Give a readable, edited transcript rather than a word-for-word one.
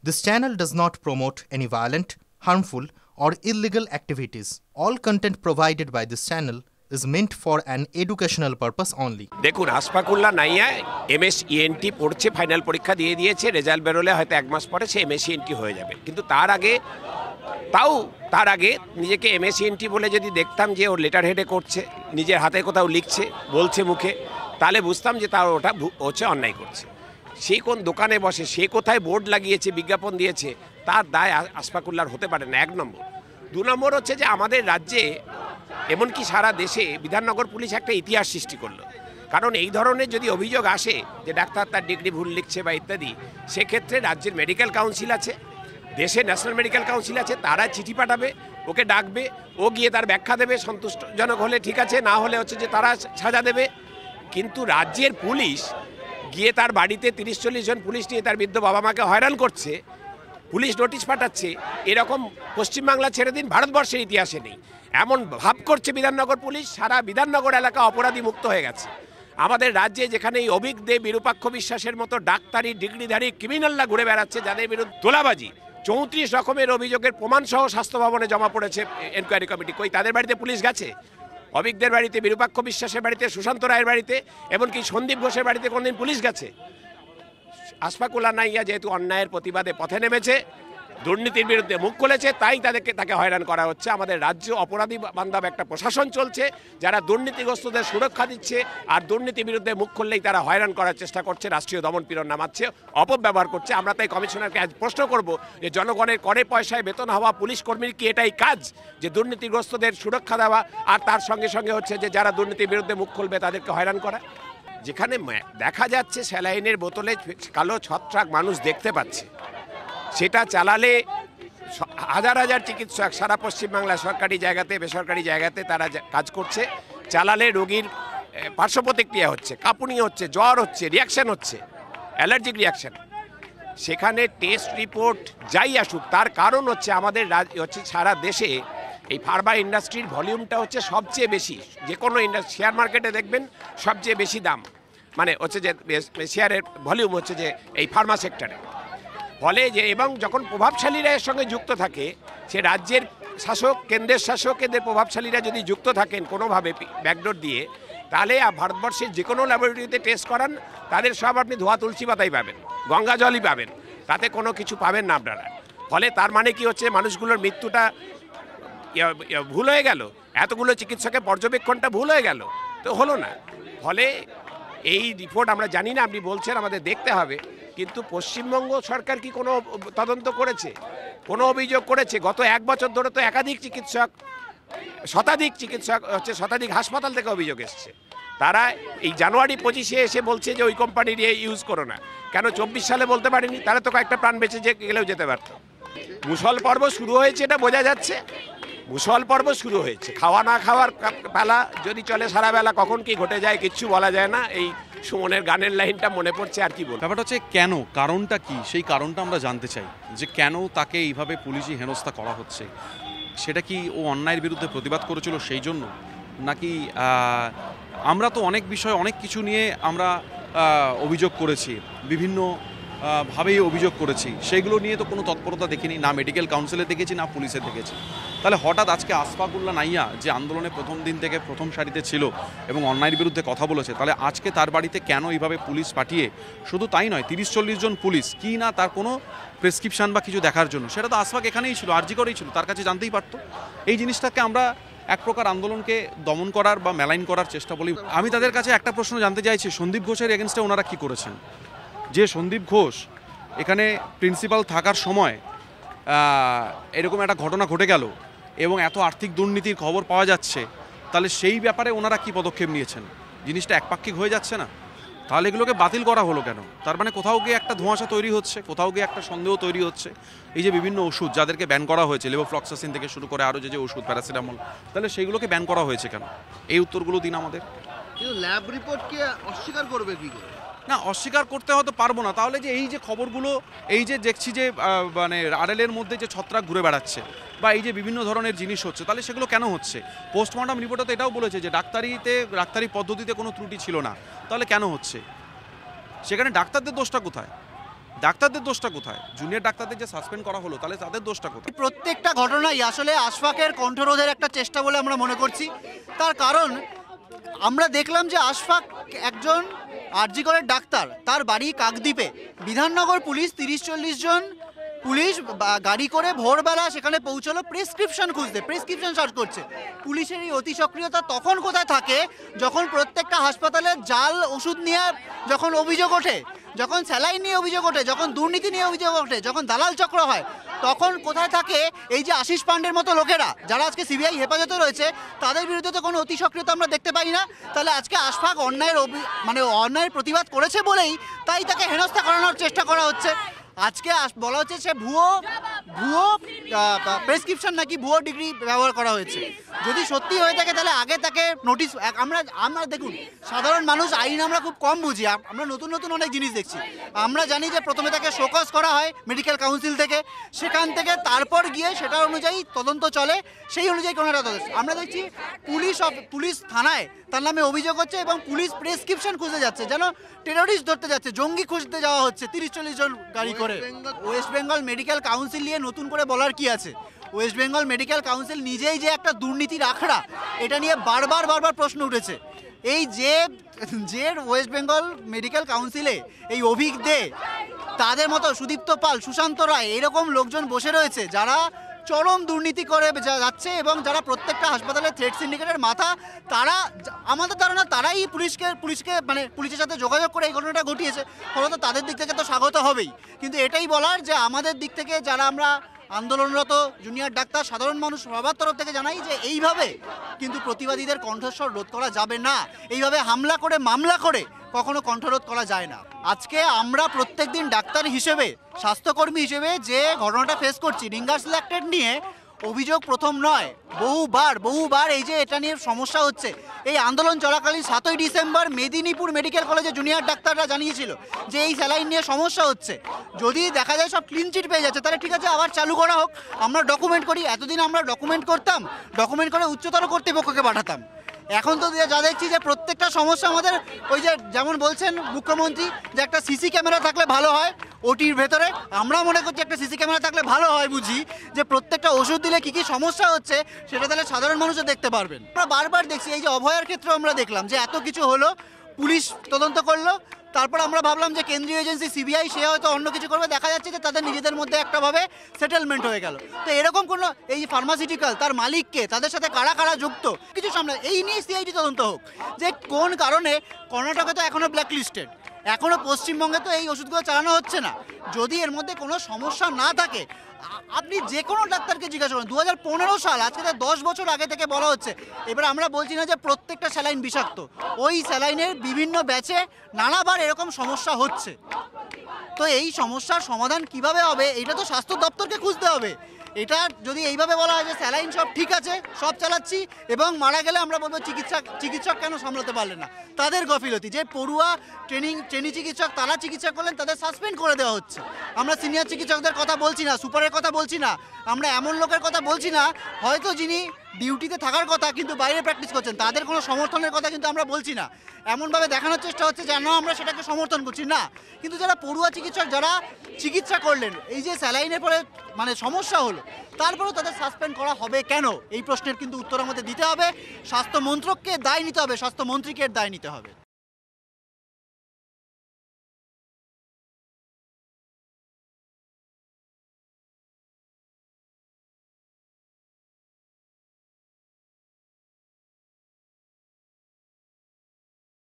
This channel does not promote any violent, harmful, or illegal activities. All content provided by this channel is meant for an educational purpose only. দেখুন আশফাকুল্লাহ নাইয়া এমএসইএনটি পড়ছে, final পরীক্ষা দিয়ে দিয়েছে, result বেরোলে হয়তো এক মাস পরে সে এমএসইএনটি হয়ে যাবে। কিন্তু তার আগে নিজেকে এমএসইএনটি বলে যদি দেখতাম যে ওর লেটার হেডে করছে, নিজের হাতে কোথাও লিখছে, বলছে মুখে, তাহলে বুঝতাম যে তার ওটা হচ্ছে অন্যায় করছে। সে কোন দোকানে বসে, সে কোথায় বোর্ড লাগিয়েছে, বিজ্ঞাপন দিয়েছে, তার দায় আশফাকুল্লাহর হতে পারে না, এক নম্বর। দু নম্বর হচ্ছে যে আমাদের রাজ্যে এমনকি সারা দেশে বিধাননগর পুলিশ একটা ইতিহাস সৃষ্টি করলো। কারণ এই ধরনের যদি অভিযোগ আসে যে ডাক্তার তার ডিগ্রি ভুল লিখছে বা ইত্যাদি, সেক্ষেত্রে রাজ্যের মেডিকেল কাউন্সিল আছে, দেশে ন্যাশনাল মেডিকেল কাউন্সিল আছে, তারা চিঠি পাঠাবে, ওকে ডাকবে, ও গিয়ে তার ব্যাখ্যা দেবে, সন্তুষ্টজনক হলে ঠিক আছে, না হলে হচ্ছে যে তারা সাজা দেবে। কিন্তু রাজ্যের পুলিশ গিয়ে তার বাড়িতে ৩০-৪০ জন পুলিশ নিয়ে তার বৃদ্ধ বাবা মাকে হয়রান করছে, পুলিশ নোটিশ পাঠাচ্ছে, এরকম পশ্চিমবাংলা ছেড়ে দিন ভারতবর্ষের ইতিহাসে নেই। এমন ভাব করছে বিধাননগর পুলিশ, সারা বিধাননগর এলাকা অপরাধী মুক্ত হয়ে গেছে। আমাদের রাজ্যে যেখানে এই অভিক দে, বিরূপাক্ষ বিশ্বাসের মতো ডাক্তারি ডিগ্রিধারী ক্রিমিনালরা ঘুরে বেড়াচ্ছে, যাদের বিরুদ্ধে তোলাবাজি ৩৪ রকমের অভিযোগের প্রমাণসহ স্বাস্থ্য ভবনে জমা পড়েছে এনকোয়ারি কমিটি, কই তাদের বাড়িতে পুলিশ গেছে? অভিকদের বাড়িতে, বিরূপাক্ষ বিশ্বাসের বাড়িতে, সুশান্ত রায়ের বাড়িতে, এমনকি সন্দীপ ঘোষের বাড়িতে কোনদিন পুলিশ গেছে? আশফাকুল্লাহ নাইয়া যেহেতু অন্যায়ের প্রতিবাদে পথে নেমেছে, দুর্নীতির বিরুদ্ধে মুখ খুলেছে, তাই তাকে হয়রান করা হচ্ছে। আমাদের রাজ্য অপরাধী বান্ধব একটা প্রশাসন চলছে, যারা দুর্নীতিগ্রস্তদের সুরক্ষা দিচ্ছে, আর দুর্নীতির বিরুদ্ধে মুখ খুললেই তারা হয়রান করার চেষ্টা করছে, রাষ্ট্রীয় দমনপীড়ন নামাচ্ছে, অপব্যবহার করছে। আমরা তাই কমিশনারকে আজ প্রশ্ন করব যে জনগণের করে পয়সায় বেতন হওয়া পুলিশ কর্মীর কি এটাই কাজ, যে দুর্নীতিগ্রস্তদের সুরক্ষা দেওয়া আর তার সঙ্গে সঙ্গে হচ্ছে যে যারা দুর্নীতির বিরুদ্ধে মুখ খুলবে তাদেরকে হয়রান করা? যেখানে দেখা যাচ্ছে স্যালাইনের বোতলে কালো ছত্রাক মানুষ দেখতে পাচ্ছে, সেটা চালালে হাজার হাজার চিকিৎসক সারা পশ্চিমবাংলা সরকারি জায়গাতে, বেসরকারি জায়গাতে তারা কাজ করছে, চালালে রোগীর পার্শ্ব প্রতিক্রিয়া হচ্ছে, কাঁপুনি হচ্ছে, জ্বর হচ্ছে, রিয়াকশান হচ্ছে, অ্যালার্জিক রিয়াকশান। সেখানে টেস্ট রিপোর্ট যাই আসুক, তার কারণ হচ্ছে আমাদের হচ্ছে সারা দেশে এই ফার্মা ইন্ডাস্ট্রির ভলিউমটা হচ্ছে সবচেয়ে বেশি। যে কোনো শেয়ার মার্কেটে দেখবেন সবচেয়ে বেশি দাম, মানে হচ্ছে যে শেয়ারের ভলিউম হচ্ছে যে এই ফার্মা সেক্টরে। ফলে যে এবং যখন প্রভাবশালীরা এর সঙ্গে যুক্ত থাকে, সে রাজ্যের শাসক, কেন্দ্রের শাসক, এদের প্রভাবশালীরা যদি যুক্ত থাকেন কোনোভাবে ব্যাকডোর দিয়ে, তাহলে ভারতবর্ষের যে কোনো ল্যাবরেটরিতে টেস্ট করান, তাদের সব আপনি ধোয়া তুলসী পাতাই পাবেন, গঙ্গা জলই পাবেন, তাতে কোনো কিছু পাবেন না আপনারা। ফলে তার মানে কি হচ্ছে, মানুষগুলোর মৃত্যুটা ভুল হয়ে গেল, এতগুলো চিকিৎসকের পর্যবেক্ষণটা ভুল হয়ে গেল, তো হলো না। ফলে এই রিপোর্ট আমরা জানি না, আপনি বলছেন আমাদের দেখতে হবে, কিন্তু পশ্চিমবঙ্গ সরকার কি কোনো তদন্ত করেছে, কোনো অভিযোগ করেছে? গত এক বছর ধরে তো একাধিক চিকিৎসক, শতাধিক হাসপাতাল থেকে অভিযোগ এসছে। তারা এই জানুয়ারি 25-এ এসে বলছে যে ওই কোম্পানির ইউজ করো না, কেন 24 সালে বলতে পারেনি? তারা তো কয়েকটা প্রাণ বেঁচে গেলেও যেতে পারত। মুসল পর্ব শুরু হয়েছে, এটা বোঝা যাচ্ছে। মুসল পর্ব শুরু হয়েছে, খাওয়া না খাওয়ার বেলা যদি চলে সারা বেলা, কখন কি ঘটে যায় কিচ্ছু বলা যায় না। এই সুমনের গানের লাইনটা মনে পড়ছে, আর কি বলবো। ব্যাপারটা হচ্ছে কেন, কারণটা কি, সেই কারণটা আমরা জানতে চাই, যে কেন তাকে এইভাবে পুলিশি হেনস্থা করা হচ্ছে। সেটা কি ও অন্যায়ের বিরুদ্ধে প্রতিবাদ করেছিল সেই জন্য, নাকি আমরা তো অনেক বিষয়, অনেক কিছু নিয়ে আমরা অভিযোগ করেছি, বিভিন্ন ভাবেই অভিযোগ করেছি, সেইগুলো নিয়ে তো কোনো তৎপরতা দেখিনি, না মেডিকেল কাউন্সিলে দেখেছি, না পুলিশে দেখেছি। তাহলে হঠাৎ আজকে আশফাকুল্লাহ নাইয়া, যে আন্দোলনে প্রথম দিন থেকে প্রথম সারিতে ছিল এবং অন্যায়ের বিরুদ্ধে কথা বলেছে, তাহলে আজকে তার বাড়িতে কেন এইভাবে পুলিশ পাঠিয়ে, শুধু তাই নয় 30-40 জন পুলিশ, কি না তার কোনো প্রেসক্রিপশান বা কিছু দেখার জন্য? সেটা তো আশফাক এখানেই ছিল, আরজি করেই ছিল, তার কাছে জানতেই পারতো। এই জিনিসটাকে আমরা এক প্রকার আন্দোলনকে দমন করার বা মেলাইন করার চেষ্টা বলি। আমি তাদের কাছে একটা প্রশ্ন জানতে চাইছি, সন্দীপ ঘোষের এগেনস্টে ওনারা কী করেছেন? যে সন্দীপ ঘোষ এখানে প্রিন্সিপাল থাকার সময় এরকম একটা ঘটনা ঘটে গেল এবং এত আর্থিক দুর্নীতির খবর পাওয়া যাচ্ছে, তাহলে সেই ব্যাপারে ওনারা কি পদক্ষেপ নিয়েছেন? জিনিসটা একপাক্ষিক হয়ে যাচ্ছে না? তাহলে এগুলোকে বাতিল করা হলো কেন? তার মানে কোথাও গিয়ে একটা ধোঁয়াশা তৈরি হচ্ছে, কোথাও গিয়ে একটা সন্দেহ তৈরি হচ্ছে। এই যে বিভিন্ন ওষুধ যাদেরকে ব্যান করা হয়েছে, লেভোফ্লক্সাসিন থেকে শুরু করে আরও যে ওষুধ, প্যারাসিটামল, তাহলে সেইগুলোকে ব্যান করা হয়েছে কেন? এই উত্তরগুলো দিন আমাদের। কিন্তু ল্যাব রিপোর্ট কি অস্বীকার করবে কি করে? না, অস্বীকার করতে হয়তো পারবো না। তাহলে যে এই যে খবরগুলো, এই যে দেখছি যে মানে আড়ালের মধ্যে যে ছত্রাক ঘুরে বেড়াচ্ছে, বা এই যে বিভিন্ন ধরনের জিনিস হচ্ছে, তাহলে সেগুলো কেন হচ্ছে? পোস্টমর্টম রিপোর্টে তো এটাও বলেছে যে ডাক্তারি পদ্ধতিতে কোনো ত্রুটি ছিল না, তাহলে কেন হচ্ছে? সেখানে ডাক্তারদের দোষটা কোথায়? ডাক্তারদের দোষটা কোথায়? জুনিয়র ডাক্তারদের যে সাসপেন্ড করা হলো, তাহলে তাদের দোষটা কোথায়? প্রত্যেকটা ঘটনাই আসলে আশফাকের কণ্ঠরোধের একটা চেষ্টা বলে আমরা মনে করছি। তার কারণ আমরা দেখলাম যে আশফাক একজন আরজিকরের ডাক্তার, তার বাড়ি কাকদ্বীপে। বিধাননগর পুলিশ 30-40 জন পুলিশ গাড়ি করে ভোরবেলা সেখানে পৌঁছলো প্রেসক্রিপশন খুঁজতে, প্রেসক্রিপশন সার্চ করছে। পুলিশের এই অতি সক্রিয়তা তখন কোথায় থাকে যখন প্রত্যেকটা হাসপাতালে জাল ওষুধ নিয়ে যখন অভিযোগ ওঠে, যখন স্যালাইন নিয়ে অভিযোগ ওঠে, যখন দুর্নীতি নিয়ে অভিযোগ ওঠে, যখন দালাল চক্র হয়, তখন কোথায় থাকে এই যে আশিস পান্ডের মতো লোকেরা যারা আজকে সিবিআই হেফাজতে রয়েছে? তাদের বিরুদ্ধে তো কোনো অতি সক্রিয়তা আমরা দেখতে পাই না। তাহলে আজকে আশফাক অন্যায়ের প্রতিবাদ করেছে বলেই তাই তাকে হেনস্থা করানোর চেষ্টা করা হচ্ছে। আজকে বলা হচ্ছে সে ভুয়ো প্রেসক্রিপশন নাকি ভুয়ো ডিগ্রি ব্যবহার করা হয়েছে। যদি সত্যি হয়ে থাকে তাহলে আগে তাকে নোটিশ, আমরা দেখুন সাধারণ মানুষ আইন আমরা খুব কম বুঝি, আমরা নতুন নতুন অনেক জিনিস দেখছি। আমরা জানি যে প্রথমে তাকে শোকজ করা হয় মেডিকেল কাউন্সিল থেকে, সেখান থেকে তারপর গিয়ে সেটা অনুযায়ী তদন্ত চলে, সেই অনুযায়ী কোনো একটা তদন্ত। আমরা দেখছি পুলিশ থানায় তার নামে অভিযোগ হচ্ছে এবং পুলিশ প্রেসক্রিপশন খুঁজে যাচ্ছে, যেন টেরোরিস্ট ধরতে যাচ্ছে, জঙ্গি খুঁজতে যাওয়া হচ্ছে 30-40 জন গাড়ি করে। ওয়েস্ট বেঙ্গল মেডিকেল কাউন্সিল নিয়ে নতুন করে বলার কি আছে? ওয়েস্ট বেঙ্গল মেডিকেল কাউন্সিল নিজেই যে একটা দুর্নীতির আখড়া, এটা নিয়ে বারবার প্রশ্ন উঠেছে। এই যে ওয়েস্ট বেঙ্গল মেডিকেল কাউন্সিলে এই অভিক দে, তাদের মতো সুদীপ্ত পাল, সুশান্ত রায়, এরকম লোকজন বসে রয়েছে যারা চরম দুর্নীতি করে যাচ্ছে এবং যারা প্রত্যেকটা হাসপাতালের থ্রেড সিন্ডিকেটের মাথা। তারা, আমাদের ধারণা তারাই পুলিশের সাথে যোগাযোগ করে এই ঘটনাটা ঘটিয়েছে। ফলত তাদের দিক থেকে তো স্বাগত হবেই, কিন্তু এটাই বলার যে আমাদের দিক থেকে যারা আমরা আন্দোলনরত জুনিয়র ডাক্তার, সাধারণ মানুষ সবার তরফ থেকে জানাই যে এইভাবে কিন্তু প্রতিবাদীদের কণ্ঠস্বর রোধ করা যাবে না। এইভাবে হামলা করে মামলা করে কখনো কণ্ঠরোধ করা যায় না। আজকে আমরা প্রত্যেকদিন ডাক্তার হিসেবে, স্বাস্থ্যকর্মী হিসেবে যে ঘটনাটা ফেস করছি, রিঙ্গার্স ল্যাক্টেট নিয়ে অভিযোগ প্রথম নয়, বহুবার এই যে এটা নিয়ে সমস্যা হচ্ছে। এই আন্দোলন চলাকালীন 7ই ডিসেম্বর মেদিনীপুর মেডিকেল কলেজে জুনিয়র ডাক্তাররা জানিয়েছিল যে এই স্যালাইন নিয়ে সমস্যা হচ্ছে। যদি দেখা যায় সব ক্লিন চিট পেয়ে যাচ্ছে, তাহলে ঠিক আছে, আবার চালু করা হোক, আমরা ডকুমেন্ট করি। এতদিন আমরা ডকুমেন্ট করতাম, ডকুমেন্ট করে উচ্চতর কর্তৃপক্ষকে পাঠাতাম। এখন তো যা দেখছি যে প্রত্যেকটা সমস্যা আমাদের ওই যে যেমন বলছেন মুখ্যমন্ত্রী যে একটা সিসি ক্যামেরা থাকলে ভালো হয় ওটির ভেতরে, আমরা মনে করছি একটা সিসি ক্যামেরা থাকলে ভালো হয় বুঝি, যে প্রত্যেকটা ওষুধ দিলে কী কী সমস্যা হচ্ছে সেটা তাহলে সাধারণ মানুষও দেখতে পারবেন। আমরা বারবার দেখছি, এই যে অভয়ার ক্ষেত্রে আমরা দেখলাম যে এত কিছু হলো, পুলিশ তদন্ত করলো, তারপর আমরা ভাবলাম যে কেন্দ্রীয় এজেন্সি সিবিআই সে হয়তো অন্য কিছু করবে, দেখা যাচ্ছে যে তাদের নিজেদের মধ্যে একটাভাবে সেটেলমেন্ট হয়ে গেল। তো এরকম কোনো এই ফার্মাসিউটিক্যাল তার মালিককে, তাদের সাথে কারা যুক্ত কিছু সামনে, এই নিয়ে সিআইডি তদন্ত হোক যে কোন কারণে। কর্ণাটকে তো এখনও ব্ল্যাক লিস্টেড, এখনও পশ্চিমবঙ্গে তো এই ওষুধগুলো চালানো হচ্ছে না। যদি এর মধ্যে কোনো সমস্যা না থাকে, আপনি যে কোনো ডাক্তারকে জিজ্ঞাসা করুন। 2015 সাল, আজকে 10 বছর আগে থেকে বলা হচ্ছে। এবার আমরা বলছি না যে প্রত্যেকটা স্যালাইন বিষাক্ত, ওই স্যালাইনের বিভিন্ন ব্যাচে নানাবার এরকম সমস্যা হচ্ছে। তো এই সমস্যার সমাধান কিভাবে হবে, এটা তো স্বাস্থ্য দপ্তরকে খুঁজতে হবে। এটা যদি এইভাবে বলা হয় যে স্যালাইন সব ঠিক আছে, সব চালাচ্ছি, এবং মারা গেলে আমরা বলবো চিকিৎসক কেন সামলাতে পারলেন না, তাদের গাফিলতি। যে পড়ুয়া ট্রেনি চিকিৎসক তারা চিকিৎসা করলেন, তাদের সাসপেন্ড করে দেওয়া হচ্ছে। আমরা সিনিয়র চিকিৎসকদের কথা বলছি না, সুপারের কথা বলছি না, আমরা এমন লোকের কথা বলছি না হয়তো যিনি ডিউটিতে থাকার কথা কিন্তু বাইরে প্র্যাকটিস করছেন, তাদের কোনো সমর্থনের কথা কিন্তু আমরা বলছি না। এমনভাবে দেখানোর চেষ্টা হচ্ছে যেন আমরা সেটাকে সমর্থন করছি না। কিন্তু যারা পড়ুয়া চিকিৎসক, যারা চিকিৎসা করলেন, এই যে স্যালাইনের পরে সমস্যা হলো, তারপরেও তাদের সাসপেন্ড করা হবে কেন, এই প্রশ্নের কিন্তু উত্তর আমাদের দিতে হবে। স্বাস্থ্য মন্ত্রককে দায় নিতে হবে, স্বাস্থ্যমন্ত্রীকে দায় নিতে হবে।